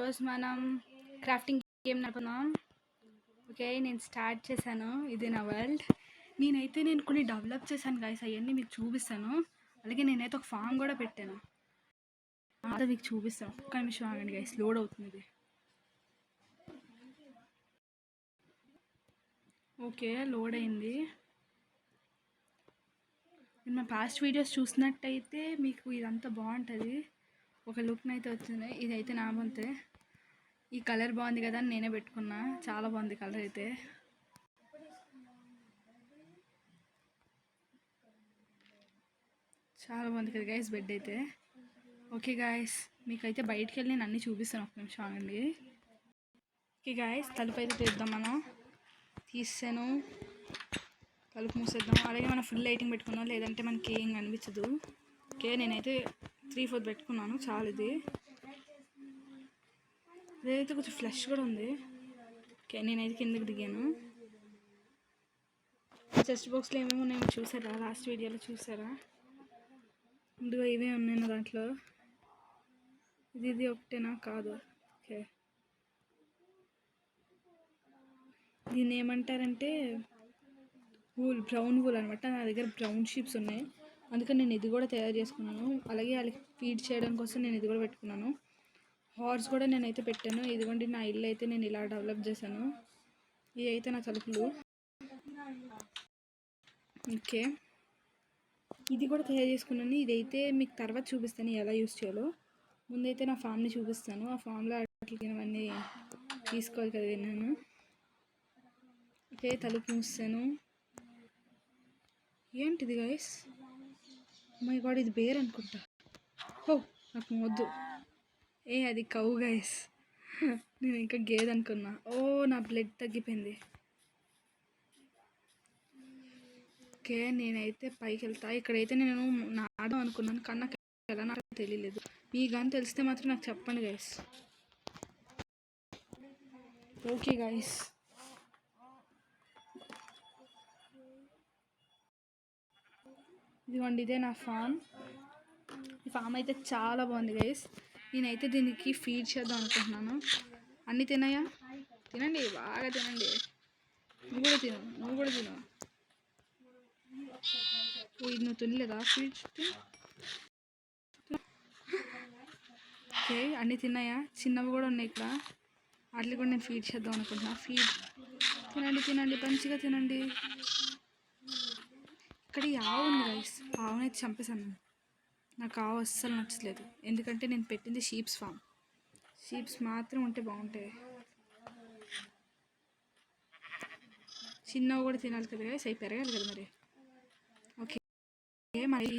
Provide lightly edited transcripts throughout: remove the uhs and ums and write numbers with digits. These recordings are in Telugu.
ఈరోజు మనం క్రాఫ్టింగ్ గేమ్ నడుపుదాం. ఓకే, నేను స్టార్ట్ చేశాను. ఇది నా వరల్డ్. నేను కొన్ని డెవలప్ చేశాను గైస్, అవన్నీ మీకు చూపిస్తాను. అలాగే నేనైతే ఒక ఫామ్ కూడా పెట్టాను, అదే మీకు చూపిస్తాను. ఒక్క నిమిషం ఆగండి గైస్, లోడ్ అవుతుంది. ఓకే, లోడ్ అయింది. నేను మా పాస్ట్ వీడియోస్ చూసినట్టయితే మీకు ఇదంతా బాగుంటుంది. ఒక లుక్ని అయితే వచ్చింది. ఇదైతే నా వంతే. ఈ కలర్ బాగుంది కదా అని నేనే పెట్టుకున్నా. చాలా బాగుంది కలర్ అయితే. చాలా బాగుంది కదా గైస్ బెడ్ అయితే. ఓకే గాయస్, మీకైతే బయటికి వెళ్ళి నేను అన్నీ చూపిస్తాను. ఒక నిమిషం ఆగండి. ఓకే గాయస్, తలుపు అయితే తీద్దాం. మనం తీసాను, తలుపు మూసేద్దాం. అలాగే మనం ఫుల్ లైటింగ్ పెట్టుకుందాం, లేదంటే మనకి ఏం కనిపించదు. ఓకే, నేనైతే 3/4 పెట్టుకున్నాను. చాలా ఇదైతే కొంచెం ఫ్లష్ కూడా ఉంది. ఓకే, నేనైతే కిందకి దిగాను. చెస్ట్ బాక్స్లో ఏమేమి ఉన్నాయో చూసారా? లాస్ట్ వీడియోలో చూసారా? ముందుగా ఇవే ఉన్నాయి నా దాంట్లో. ఇది ఒకటేనా? కాదు. ఓకే, దీన్ని ఏమంటారంటే బ్రౌన్ వూల్ అనమాట. నా దగ్గర బ్రౌన్ షీప్స్ ఉన్నాయి, అందుకని నేను ఇది కూడా తయారు చేసుకున్నాను. అలాగే వాళ్ళకి ఫీడ్ చేయడం కోసం నేను ఇది కూడా పెట్టుకున్నాను. హార్స్ కూడా నేనైతే పెట్టాను. ఇదిగోండి నా ఇల్లు అయితే నేను ఇలా డెవలప్ చేశాను. ఇవి అయితే నా తలుపులు. ఓకే, ఇది కూడా తయారు చేసుకున్నాను. ఇదైతే మీకు తర్వాత చూపిస్తాను ఎలా యూస్ చేయాలో. ముందైతే నా ఫామ్ని చూపిస్తాను. ఆ ఫామ్లో వాటికి అవన్నీ తీసుకోవాలి కదా నేను. ఓకే, తలుపు మూసాను. ఏంటిది గైస్? మై గాడ్, ఇది బేర్ అనుకుంటా. ఓ, నాకు వద్దు. అది కౌ గైస్. నేను ఇంకా గేదె అనుకున్నా. ఓ, నా బ్లడ్ తగ్గిపోయింది. ఓకే, నేనైతే పైకి వెళ్తా. ఇక్కడైతే నేను నాడడం అనుకున్నాను, కానీ నాకు ఎలా నాకు తెలియలేదు. మీ కానీ తెలిస్తే మాత్రం నాకు చెప్పండి గైస్. ఓకే గైస్, ఇదిగోండి ఇదే నా ఫామ్. ఈ ఫామ్ అయితే చాలా బాగుంది గైస్. నేనైతే దీనికి ఫీడ్ చేద్దాం అనుకుంటున్నాను. అన్నీ తిన్నాయా? తినండి, బాగా తినండి. నువ్వు కూడా తిను. ఇది నువ్వు తినలేదా? ఫీడ్. ఓకే, అన్నీ తిన్నాయా? చిన్నవి కూడా ఉన్నాయి ఇక్కడ. వాటికి కూడా నేను ఫీడ్ చేద్దాం అనుకుంటున్నా. ఫీడ్ తినండి, మంచిగా తినండి. ఇక్కడ ఈ ఆవు ఉంది గైస్, ఆవునైతే చంపేశాను. నాకు ఆవు అస్సలు నచ్చలేదు, ఎందుకంటే నేను పెట్టింది షీప్స్ ఫామ్. షీప్స్ మాత్రం ఉంటే బాగుంటాయి. చిన్నవి కూడా తినాలి కదా గైస్, అవి పెరగాలి కదా మరి. ఓకే, మరి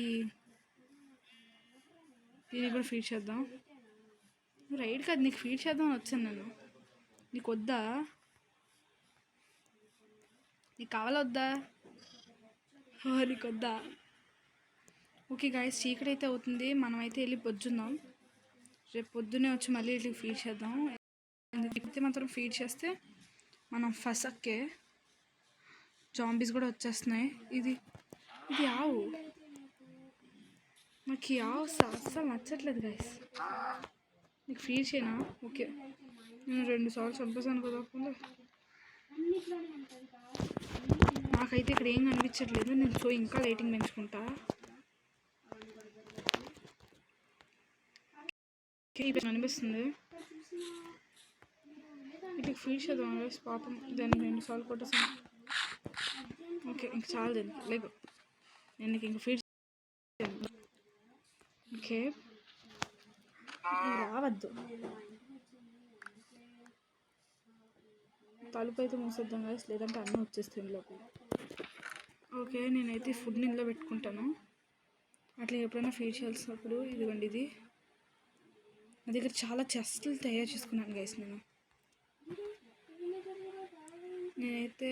దీనికి కూడా ఫీడ్ చేద్దాం. రైడ్ కాదు, నీకు ఫీడ్ చేద్దాం అని వచ్చాను నేను. నీకు వద్దా? నీకు కావాలా వద్దా? నీకు వద్దా? ఓకే గాయస్, చీకటి అయితే అవుతుంది. మనమైతే వెళ్ళి పొద్దుందాం. రేపు పొద్దున్నే వచ్చి మళ్ళీ వీటికి ఫీడ్ చేద్దాం. ఎందుకంటే మాత్రం ఫీడ్ చేస్తే మనం ఫసక్కే జాంబీస్ కూడా వచ్చేస్తున్నాయి. ఇది ఆవు. నాకు ఈ ఆవు అస్సలు నచ్చట్లేదు గైస్. నీకు ఫీడ్ చేయనా? ఓకే, నేను 2 సార్లు చంపేసాను కదా. నాకైతే ఇక్కడ ఏం కనిపించట్లేదు. నేను ఇంకా లైటింగ్ పెంచుకుంటా. అనిపిస్తుంది వీటికి ఫీడ్ చేద్దాం పాపం. దాన్ని 2 సార్లు కొట్టేసాను. ఓకే, ఇంక చాలు దానికి లేదు. నేను నీకు ఇంక ఫీడ్ చేద్దాం. ఓకే, రావద్దు. తలుపు అయితే మూసేద్దాం గైస్, లేదంటే అన్నీ వచ్చేస్తాయి లోపల. ఓకే, నేనైతే ఫుడ్ని ఇందులో పెట్టుకుంటాను. అట్లా ఎప్పుడైనా ఫీడ్ చేయాల్సినప్పుడు. ఇదిగోండి, ఇది నా దగ్గర చాలా చెస్ట్లు తయారు చేసుకున్నాను గైస్. నేనైతే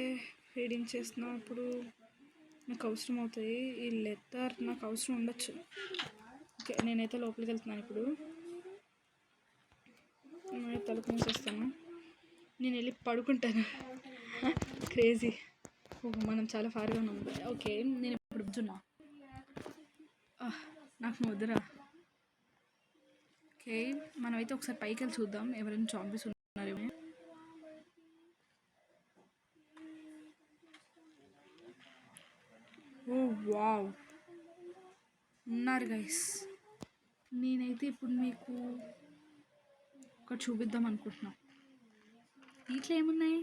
ఫీడింగ్ చేస్తున్నప్పుడు నాకు అవసరం అవుతాయి. ఈ లెదర్ నాకు అవసరం ఉండొచ్చు. ఓకే, నేనైతే లోపలికి వెళ్తున్నాను ఇప్పుడు. తలుపు మూసేస్తాను. నేను వెళ్ళి పడుకుంటాను. క్రేజీ. మనం చాలా ఫార్గా ఉన్నాం. ఓకే, నేను ఇప్పుడు బుజ్జున్నా. నాకు వద్దురా. ఓకే, ఓకే, మనమైతే ఒకసారి పైకి వెళ్ళి చూద్దాం ఎవరైనా జాంబీస్ ఉన్నారేమో. ఓ వావ్, ఉన్నారు గైస్. నేనైతే ఇప్పుడు మీకు ఒకటి చూపిద్దాం అనుకుంటున్నా. వీటిలో ఏమున్నాయి?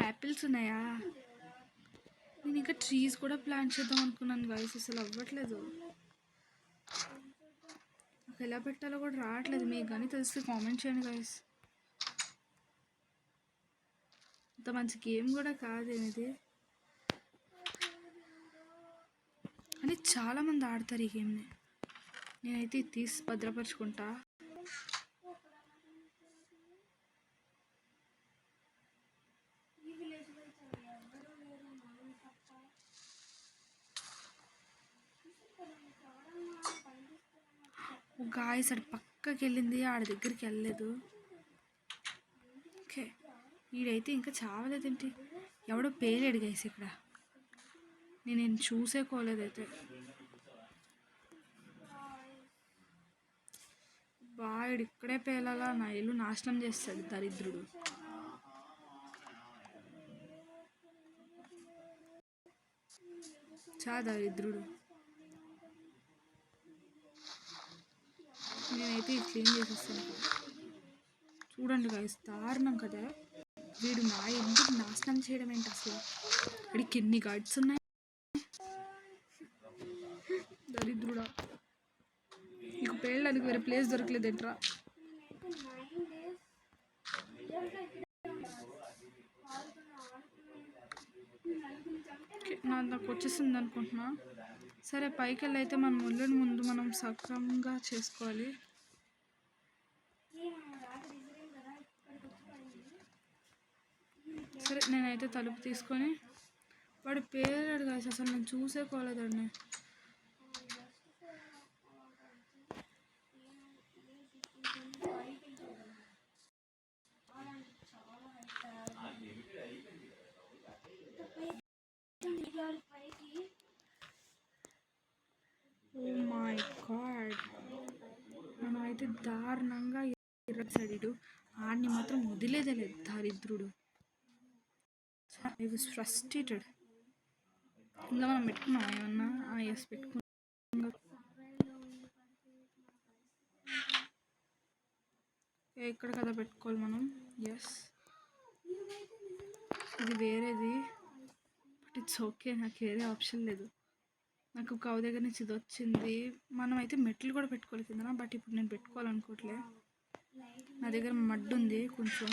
యాపిల్స్ ఉన్నాయా? నేను ఇంకా ట్రీస్ కూడా ప్లాంట్ చేద్దాం అనుకున్నాను గైస్, అసలు అవ్వట్లేదు. నాకు ఎలా పెట్టాలో కూడా రావట్లేదు. మీకు కానీ తెలిస్తే కామెంట్ చేయండి గైస్. ఇంత మంచి గేమ్ కూడా కాదేమిది, కానీ చాలామంది ఆడతారు ఈ గేమ్ని. నేనైతే ఇది తీసి భద్రపరుచుకుంటా. గాయస్ అటు పక్కకి వెళ్ళింది, ఆడ దగ్గరికి వెళ్ళలేదు. ఓకే, వీడైతే ఇంకా చావలేదేంటి? ఎవడో పేలేడు గైస్ ఇక్కడ, నేను చూసేకోలేదైతే. బాయుడు ఇక్కడే పేలాలా, నా ఇల్లు నాశనం చేస్తాడు దరిద్రుడు. దరిద్రుడు. నేనైతే ఇది క్లీన్ చేసేస్తాను. చూడండి గైస్, దారుణం కదా. వీడు నా ఎందుకు నాశనం చేయడం ఏంటి అసలు? వీడికి ఎన్ని గార్డ్స్ ఉన్నాయి? దరిద్రుడా, నీకు పేళ్ళడానికి వేరే ప్లేస్ దొరకలేదు ఏంట్రా? నాకు వచ్చేసింది అనుకుంటున్నా. సరే, పైకి వెళ్ళి అయితే మన ముళ్ళని ముందు మనం సక్రమంగా చేసుకోవాలి. సరే, నేనైతే తలుపు తీసుకొని, వాడు పేరాడు కాదు అసలు, నేను చూసేకోలేదండి. ఓ మై గాడ్, మనమైతే దారుణంగా ఇరసడిడు. ఆడిని మాత్రం వదిలేదలేదు దరిద్రుడు. I was frustrated. ఇంకా మనం పెట్టుకున్నాం ఏమన్నా? ఎస్, పెట్టుకున్నాం. ఇక్కడ కదా పెట్టుకోవాలి మనం. ఎస్, ఇది వేరేది, బట్ ఇట్స్ ఓకే, నాకు వేరే ఆప్షన్ లేదు. నాకు కవ దగ్గర నుంచి ఇది వచ్చింది. మనం అయితే మెట్లు కూడా పెట్టుకోవాలి కింద, బట్ ఇప్పుడు నేను పెట్టుకోవాలనుకోవట్లే. నా దగ్గర మడ్ ఉంది కొంచెం,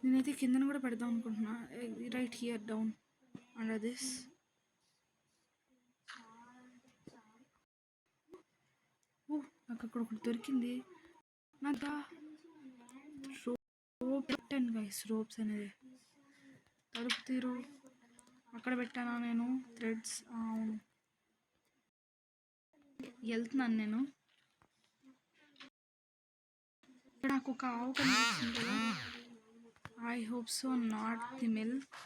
నేనైతే కిందను కూడా పెడదాం అనుకుంటున్నా. Right here down under this. నాకు అక్కడ ఒకటి దొరికింది. నాకు రోప్ పెట్టాను గైస్, రోప్స్ అనేది తలుపు తీరు అక్కడ పెట్టానా నేను? థ్రెడ్స్, అవును, వెళ్తున్నాను నేను. నాకు ఒక ఆవు కనిపిస్తుంది కదా. I hope so not the milk.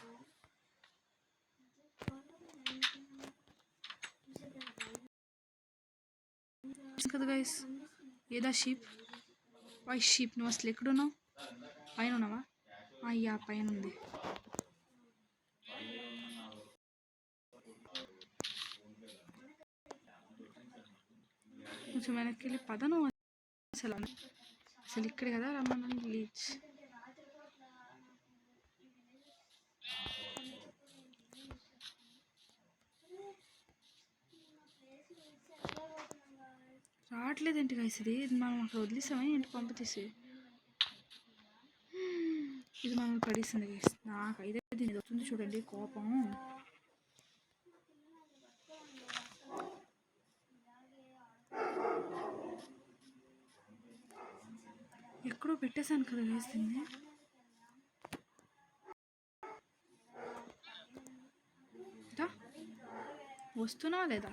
కదా గైస్, ఏదా షీప్? వై షీప్, నువ్వు అసలు ఎక్కడున్నావు? పైన ఉన్నావా? అయ్యా, పైన ఉంది. కొంచెం వెనక్కి వెళ్ళి పదను. అసలు ఇక్కడ కదా రమ్మని లీచ్. రావట్లేదేంటి గైస్? ఇది మనం అక్కడ వదిలేసామా ఏంటి? పంప తీసి ఇది మనం పడేసింది గైస్. నాకైతే దీని వస్తుంది చూడండి కోపం. ఎక్కడో పెట్టేశాను కదా గైస్ దీన్ని. వస్తున్నావా లేదా?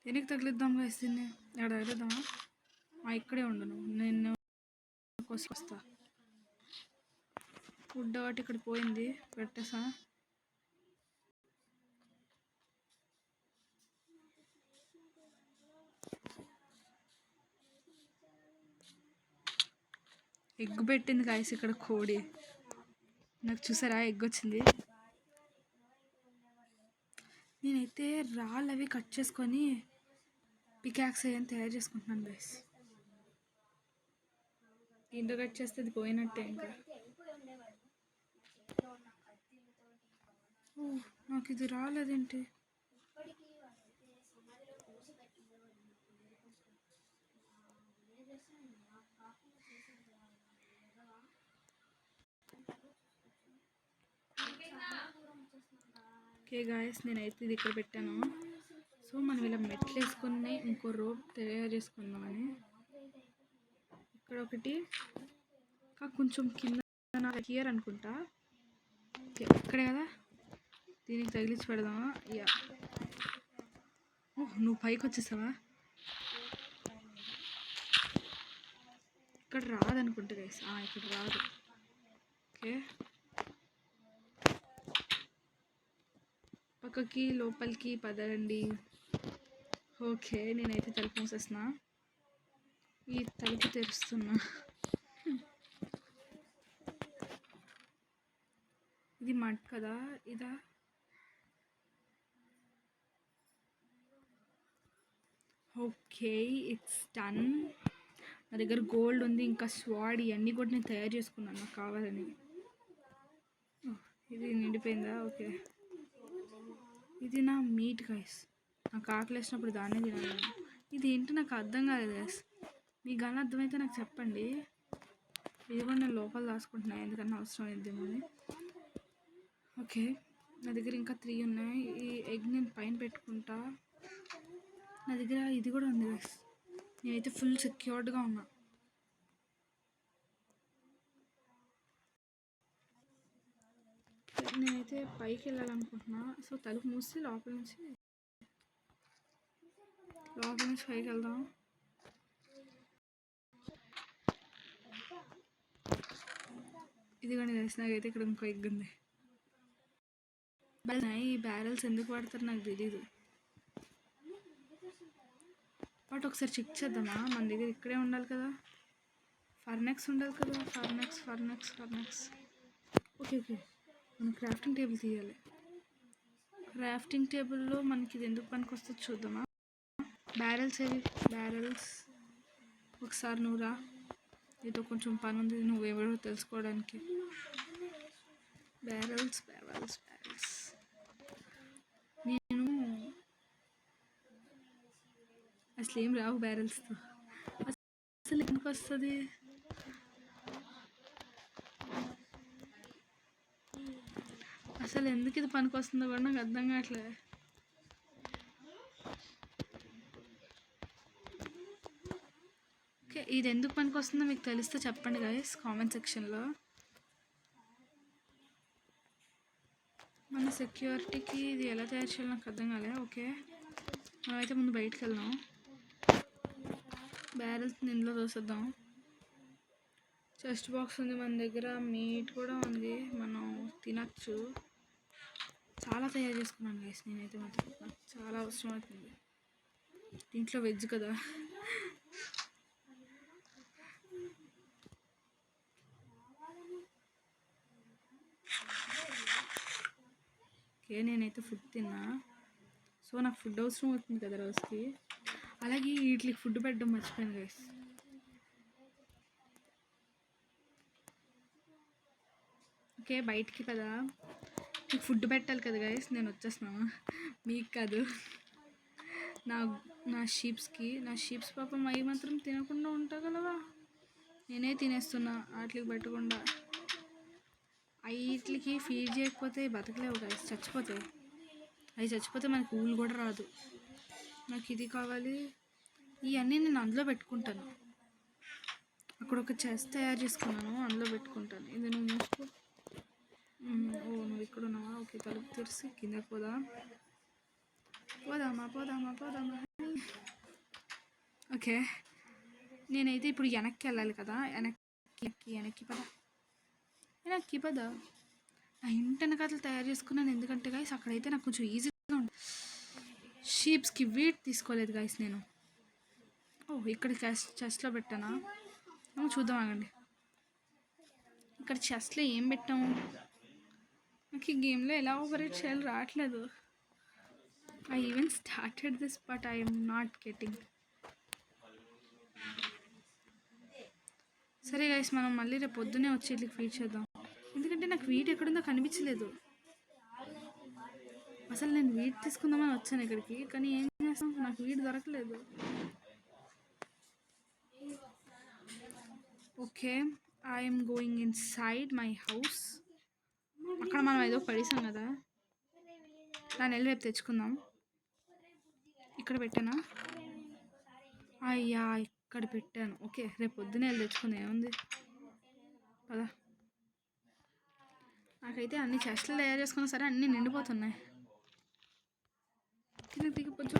దేనికి తగిలిద్దాం గైస్ దీన్ని? ఎక్కడ తగిలిద్దామా? ఇక్కడే ఉండను నేను, వస్తా. ఫుడ్ ఒకటి ఇక్కడ పోయింది, పెట్టేసా. ఎగ్ పెట్టింది గాయస్ ఇక్కడ కోడి. నాకు చూసారా ఎగ్ వచ్చింది. నేనైతే రాళ్ళు అవి కట్ చేసుకొని పికాక్స్ అయ్యని తయారు చేసుకుంటున్నాను గైస్. ఇంట్లో కట్ చేస్తే అది పోయినట్టే ఇంకా. నాకు ఇది రాలేదేంటి? ఓకే గాయస్, నేనైతే ఇది ఇక్కడ పెట్టాను. సో మనం ఇలా మెట్లు వేసుకుని ఇంకో రోప్ తయారు చేసుకుందామని. ఇక్కడ ఒకటి కొంచెం కింద హియర్ అనుకుంటా. ఇక్కడే కదా, దీనికి తగిలించి పెడదామా? యా, నువ్వు పైకి వచ్చేసావా? ఇక్కడ రాదనుకుంటా గైస్. ఇక్కడ రాదు. ఓకే, పక్కకి లోపలికి పదండి. ఓకే, నేనైతే తలుపు మూసేస్తున్నా. ఈ తలుపు తెరుస్తున్నా. ఇది మడ్ కదా, ఇదా? Okay, it's done. నా దగ్గర గోల్డ్ ఉంది, ఇంకా స్వాడ్, ఇవన్నీ కూడా నేను తయారు చేసుకున్నాను నాకు కావాలని. ఇది నిండిపోయిందా? ఓకే, ఇది నా మీట్ గైస్. నాకు ఆకలి వేసినప్పుడు దాన్నే తినాలి. ఇది ఏంటో నాకు అర్థం కాలేదు గైస్. మీకు కానీ అర్థమైతే నాకు చెప్పండి. ఇది కూడా నేను లోపల దాచుకుంటున్నాను, ఎందుకన్నా అవసరం అయిద్దేమో అని. ఓకే, నా దగ్గర ఇంకా 3 ఉన్నాయి. ఈ ఎగ్ నేను పైన పెట్టుకుంటా. నా దగ్గర ఇది కూడా ఉంది గైస్. నేనైతే ఫుల్ సెక్యూర్డ్గా ఉన్నా. నేనైతే పైకి వెళ్ళాలనుకుంటున్నా. సో తలుపు మూసి లోపల నుంచి పైకి వెళ్దాం. ఇదిగోండి గైస్, నాకైతే ఇక్కడ ఇంకో ఎగ్ ఉంది. ఈ బ్యారెల్స్ ఎందుకు వాడతారు నాకు తెలీదు, బట్ ఒకసారి చెక్ చేద్దామా? మన దగ్గర ఇక్కడే ఉండాలి కదా, ఫర్నెక్స్ ఉండాలి కదా. ఫర్నెక్స్. ఓకే, మనం క్రాఫ్టింగ్ టేబుల్ తీయాలి. క్రాఫ్టింగ్ టేబుల్లో మనకి ఇది ఎందుకు పనికి వస్తుంది చూద్దామా? బ్యారెల్స్ ఒకసారి నువ్వు రా, నీతో కొంచెం పని ఉంది, నువ్వెవరో తెలుసుకోవడానికి. బ్యారెల్స్. నేను అసలు ఏం రావు బ్యారెల్స్తో. అసలు ఎందుకు వస్తుంది? అసలు ఎందుకు ఇది పనికి వస్తుందో కూడా నాకు అర్థం కావట్లేదు. ఓకే, ఇది ఎందుకు పనికి వస్తుందో మీకు తెలిస్తే చెప్పండి గైస్ కామెంట్ సెక్షన్లో. మన సెక్యూరిటీకి ఇది ఎలా తయారు చేయాలో నాకు అర్థం కాలేదు. ఓకే, మనమైతే ముందు బయటికి వెళ్దాం. బ్యారెల్స్ ఇందులో తోసేద్దాం. చెస్ట్ బాక్స్ ఉంది మన దగ్గర, మీట్ కూడా ఉంది, మనం తినచ్చు. చాలా తయారు చేసుకున్నాను గైస్ నేనైతే. మాత్రం నాకు చాలా అవసరం అవుతుంది. దీంట్లో వెజ్ కదా. ఓకే, నేనైతే ఫుడ్ తిన్నా. సో నాకు ఫుడ్ అవసరం అవుతుంది కదా రోజుకి. అలాగే వీటికి ఫుడ్ పెట్టడం మర్చిపోయాను గైస్. ఓకే, బయటికి కదా, మీకు ఫుడ్ పెట్టాలి కదా గైస్. నేను వచ్చేస్తున్నాను, మీకు కాదు, నా షీప్స్ పాపం అవి మాత్రం తినకుండా ఉంటాగలవా? నేనే తినేస్తున్నా వాటికి పెట్టకుండా. వీటికి ఫీడ్ చేయకపోతే బతకలేవు గైస్, చచ్చిపోతాయి. అవి చచ్చిపోతే మనకి ఊళ్ళు కూడా రాదు. నాకు ఇది కావాలి. ఇవన్నీ నేను అందులో పెట్టుకుంటాను. అక్కడ ఒక చెస్ట్ తయారు చేసుకున్నాను, అందులో పెట్టుకుంటాను. ఇది నువ్వు మూసుకో. నువ్వు ఇక్కడ ఉన్నావా? ఓకే, తలుపు తెరిచి కిందకి పోదామా. ఓకే, నేనైతే ఇప్పుడు వెనక్కి వెళ్ళాలి కదా. వెనక్కి పద. నా ఇంటి వెనకాతలు తయారు చేసుకున్నాను, ఎందుకంటే గైస్ అక్కడైతే నాకు కొంచెం ఈజీగా ఉంటుంది. షీప్స్కి వీట్ తీసుకోలేదు గైస్ నేను. ఇక్కడ చెస్ట్లో పెట్టానా? చూద్దాం, ఆగండి. ఇక్కడ చెస్లో ఏం పెట్టాము? నాకు ఈ గేమ్లో ఎలా ఆపరేట్ చేయాలో రావట్లేదు. I even started this but I am not getting. సరే గైస్, మనం మళ్ళీ రేపు పొద్దునే వచ్చి ఇట్లా ఫీడ్ చేద్దాం. ఎందుకంటే నాకు వీట్ ఎక్కడుందో కనిపించలేదు. అసలు నేను వీట్ తీసుకుందామని వచ్చాను ఇక్కడికి, కానీ ఏం చేస్తాం, నాకు వీట్ దొరకలేదు. Okay, I'm going in side my house. అక్కడ మనం ఏదో పడేసాం కదా, దాన్ని వెళ్ళి రేపు తెచ్చుకుందాం. ఇక్కడ పెట్టానా? అయ్యా, ఇక్కడ పెట్టాను. ఓకే, రేపు పొద్దునే వెళ్ళి తెచ్చుకుందాం, ఏముంది కదా. నాకైతే అన్ని చెస్ట్లు తయారు చేసుకున్నా సరే అన్నీ నిండిపోతున్నాయి. దిగిపోచ్చు.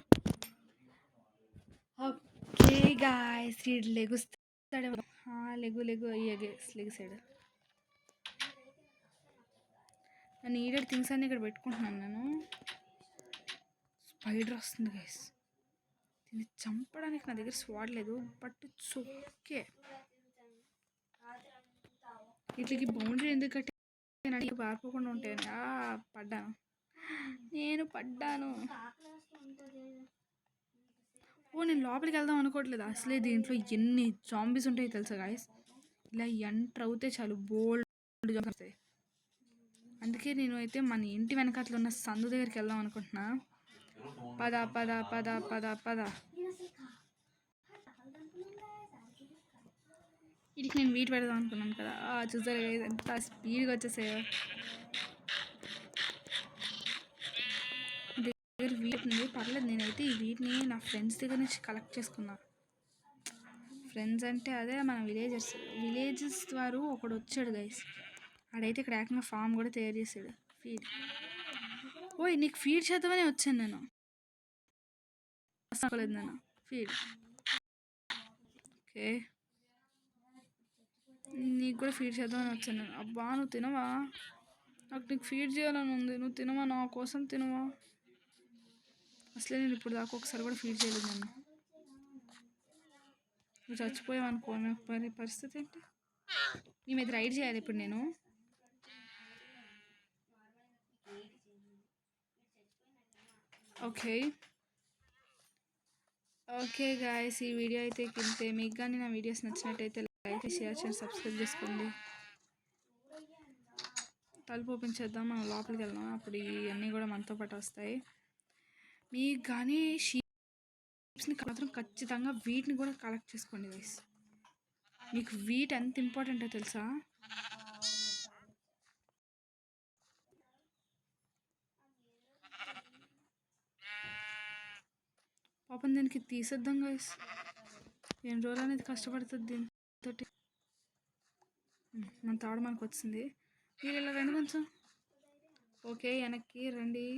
ఓకే గాయ్స్, లెగుస్తాడు. లెగు లెగిసాడు. నీడెడ్ థింగ్స్ అన్నీ ఇక్కడ పెట్టుకుంటున్నాను నేను. స్పైడర్ వస్తుంది గైస్, దీన్ని చంపడానికి నా దగ్గర స్వాడ్ లేదు, బట్ ఇట్స్ ఓకే. వీటికి బౌండరీ ఎందుకు కట్టి పారిపోకుండా ఉంటాయని. నేను పడ్డాను. నేను లోపలికి వెళ్దాం అనుకోవట్లేదు. అసలే దీంట్లో ఎన్ని జాంబీస్ ఉంటాయో తెలుసా గాయస్. ఇలా ఎంటర్ అవుతే చాలు బోల్డ్ వస్తాయి. అందుకే నేను అయితే మన ఇంటి వెనకాతలో ఉన్న సందు దగ్గరికి వెళ్దాం అనుకుంటున్నా. పద పద పద పద పద. వీటికి నేను వీట్ పెడదాం అనుకున్నాను కదా, చూసారు ఎంత స్పీడ్గా వచ్చేసాయో. దగ్గర వీట్ ఉంది, పర్లేదు. నేనైతే ఈ వీటిని నా ఫ్రెండ్స్ దగ్గర నుంచి కలెక్ట్ చేసుకున్నా. ఫ్రెండ్స్ అంటే అదే మన విలేజెస్ ద్వారా ఒకడు వచ్చాడు గైస్. ఆడైతే ఇక్కడ ఏకంగా ఫామ్ కూడా తయారు చేసాడు. ఫీడ్. నీకు ఫీడ్ చేద్దామని వచ్చాను నేను. వస్తలేదు నేను ఫీడ్. ఓకే, నీకు కూడా ఫీడ్ చేద్దామని వచ్చాను నేను. అబ్బా, నువ్వు తినవా? నాకు నీకు ఫీడ్ చేయాలని ఉంది. నువ్వు తినవా? నా కోసం తినవా? అసలే నేను ఇప్పుడు దాకా ఒకసారి కూడా ఫీడ్ చేయలేదు నేను. నువ్వు చచ్చిపోయావు అనుకో, మరి పరిస్థితి ఏంటి? నీ మీద రైడ్ చేయాలి ఇప్పుడు నేను. ఓకే గాయస్, ఈ వీడియో అయితే ఇంతే. మీకు కానీ నా వీడియోస్ నచ్చినట్టయితే లైక్, షేర్ చేసి సబ్స్క్రైబ్ చేసుకోండి. తలుపు ఓపెన్ చేద్దాం, మనం లోపలికి వెళ్దాం. అప్పుడు ఇవన్నీ కూడా మనతో పాటు వస్తాయి. మీకు కానీ షీప్స్ని మాత్రం ఖచ్చితంగా వీటిని కూడా కలెక్ట్ చేసుకోండి గైస్. మీకు వీట్ ఎంత ఇంపార్టెంటో తెలుసా? పాపం దీనికి తీసేద్దాం గైస్. ఎన్ని రోజులు అనేది కష్టపడుతుంది దీంతో. మన తాడు మనకు వచ్చింది. మీరు ఇలా రండి కొంచెం. ఓకే, వెనక్కి రండి.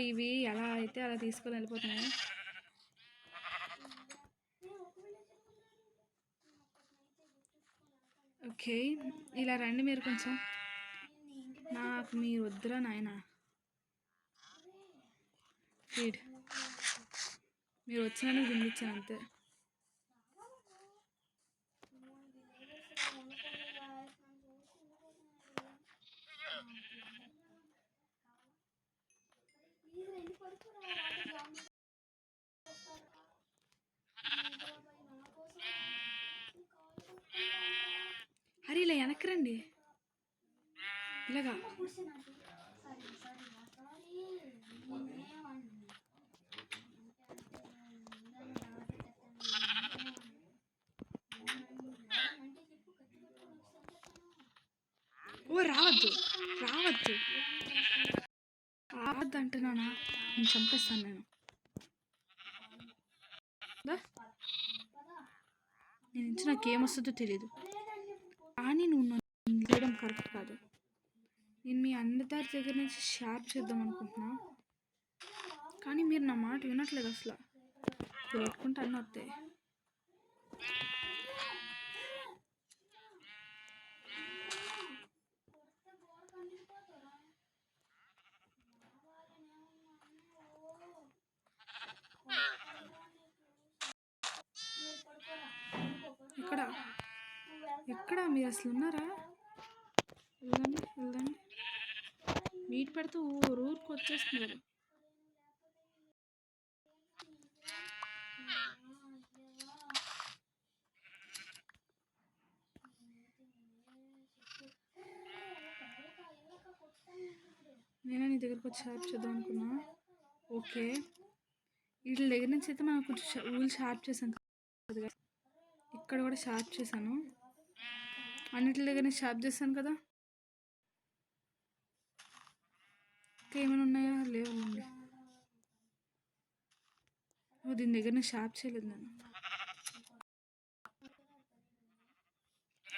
ఇవి ఎలా అయితే అలా తీసుకొని వెళ్ళిపోతున్నాయి. ఓకే, ఇలా రండి మీరు కొంచెం. నాకు మీరు వద్దురా నాయనా. ఫీడ్ మీరు వచ్చినా తినిపించాను అంతే. అరే ఇలా వెనక్కి రండి. ఇలాగా రావద్దు రావద్దు రావద్దు అంటున్నానా? నేను చంపేస్తాను నేను. నేను నుంచి నాకు ఏమొస్తుందో తెలీదు, కానీ నువ్వు నన్ను చేయడం కరెక్ట్ కాదు. నేను మీ అందరి దగ్గర నుంచి షార్ప్ చేద్దాం అనుకుంటున్నా, కానీ మీరు నా మాట వినట్లేదు అసలు. పెట్టుకుంటే అన్నీ వస్తాయి. ఎక్కడ ఎక్కడ మీరు అసలు ఉన్నారా? వెళ్ళండి వెళ్ళండి. మీట్ పెడితే ఊరికి వచ్చేస్తున్నారు. నేనే నీ దగ్గరకు వచ్చి షార్ప్ చేద్దాం అనుకున్నా. ఓకే, వీటి దగ్గర నుంచి అయితే మనం కొంచెం ఊళ్ళు షార్ప్ చేసాం కదా. ఇక్కడ కూడా షార్ప్ చేశాను. అన్నిటి దగ్గర నుంచి షార్ప్ చేశాను కదా. ఇంకా ఏమైనా ఉన్నాయా? లేవండి. దీని దగ్గర నేను షార్ప్ చేయలేదు నేను.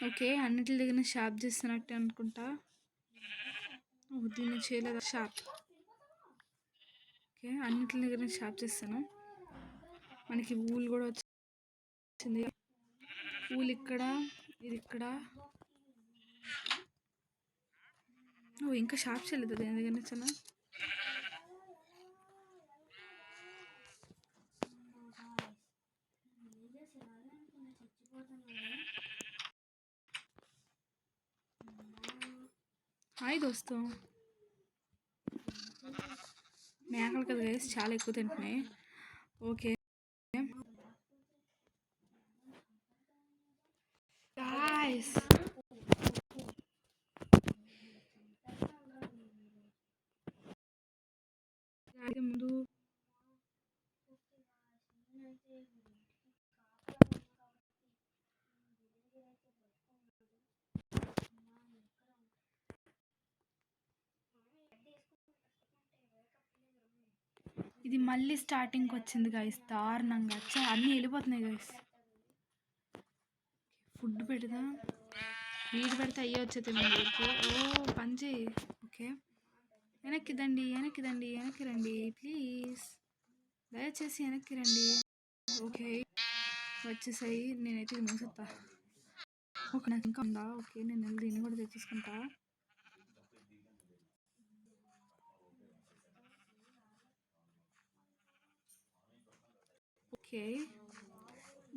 ఓకే, అన్నిటి దగ్గర నేను షార్ప్ చేస్తున్నట్టే అనుకుంటా. దీన్ని చేయలేదు షార్ప్. ఓకే, అన్నిటి దగ్గర నేను షార్ప్ చేస్తాను. మనకి ఊలు కూడా వచ్చింది. ఊలు ఇక్కడ, ఇది ఇక్కడ. ఇంకా షార్ప్ చేయలేదు దేని దగ్గర నుంచి. హాయ్ దోస్తు. మేకలు కదా గైస్, చాలా ఎక్కువ తింటున్నాయి. ఓకే గాయ్స్, ముందు ఇది మళ్ళీ స్టార్టింగ్కి వచ్చింది గైస్, దారుణంగా. అన్నీ వెళ్ళిపోతున్నాయి గైస్. ఫుడ్ పెడదా, వీడి పెడితే అయ్యే వచ్చేది మన దగ్గరికి. ఓ పంచి. ఓకే, వెనక్కిదండి వెనక్కిదండి, వెనక్కి రండి ప్లీజ్, దయచేసి వెనక్కి రండి. ఓకే వచ్చేసాయి. నేనైతే ఇది మూసేస్తా. ఓకే, నాకు ఇంకా ఉందా? ఓకే, నేను వెళ్ళి దీన్ని కూడా తెచ్చేసుకుంటా. ఓకే,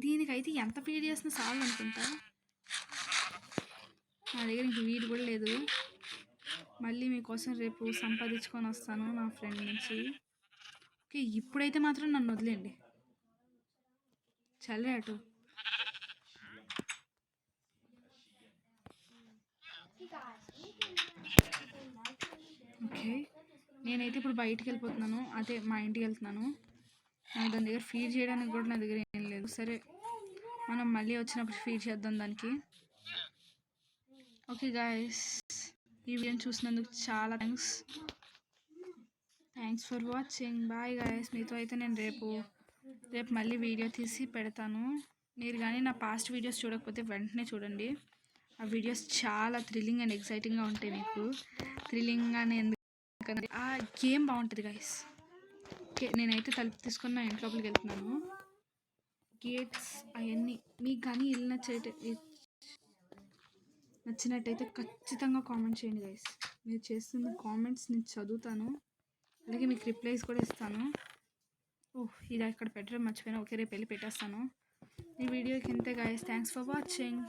దీనికైతే ఎంత ఫీడ్ చేసినా చాలు అనుకుంటా. నా దగ్గర ఇంక వీడి కూడా లేదు. మళ్ళీ మీకోసం రేపు సంపాదించుకొని వస్తాను నా ఫ్రెండ్ నుంచి. ఓకే, ఇప్పుడైతే మాత్రం నన్ను వదిలేండి. చల్లే అటు. ఓకే, నేనైతే ఇప్పుడు బయటికి వెళ్ళిపోతున్నాను. అదే మా ఇంటికి వెళ్తున్నాను. నాకు దాని దగ్గర ఫీడ్ చేయడానికి కూడా నా దగ్గర ఏం లేదు. సరే, మనం మళ్ళీ వచ్చినప్పుడు ఫీడ్ చేద్దాం దానికి. ఓకే గాయస్, ఈ వీడియోని చూసినందుకు చాలా thanks for watching. Bye guys. మీతో అయితే నేను రేపు మళ్ళీ వీడియో తీసి పెడతాను. మీరు కానీ నా పాస్ట్ వీడియోస్ చూడకపోతే వెంటనే చూడండి. ఆ వీడియోస్ చాలా థ్రిల్లింగ్ అండ్ ఎక్సైటింగ్గా ఉంటాయి. మీకు థ్రిల్లింగ్గానే ఎందుకంటే ఆ గేమ్ బాగుంటుంది గైస్. ఓకే, నేనైతే తలుపు తీసుకొని నా ఇంటి లోపలికి వెళ్తున్నాను. గేట్స్ అవన్నీ మీకు కానీ ఇల్లు నచ్చినట్టయితే ఖచ్చితంగా కామెంట్ చేయండి గైస్. మీరు చేస్తున్న కామెంట్స్ నేను చదువుతాను, అలాగే మీకు రిప్లైస్ కూడా ఇస్తాను. ఇది అక్కడ పెట్టడం మర్చిపోయినా. ఓకే, రేపు వెళ్ళి పెట్టేస్తాను. ఈ వీడియోకి ఇంతే గైస్. Thanks for watching.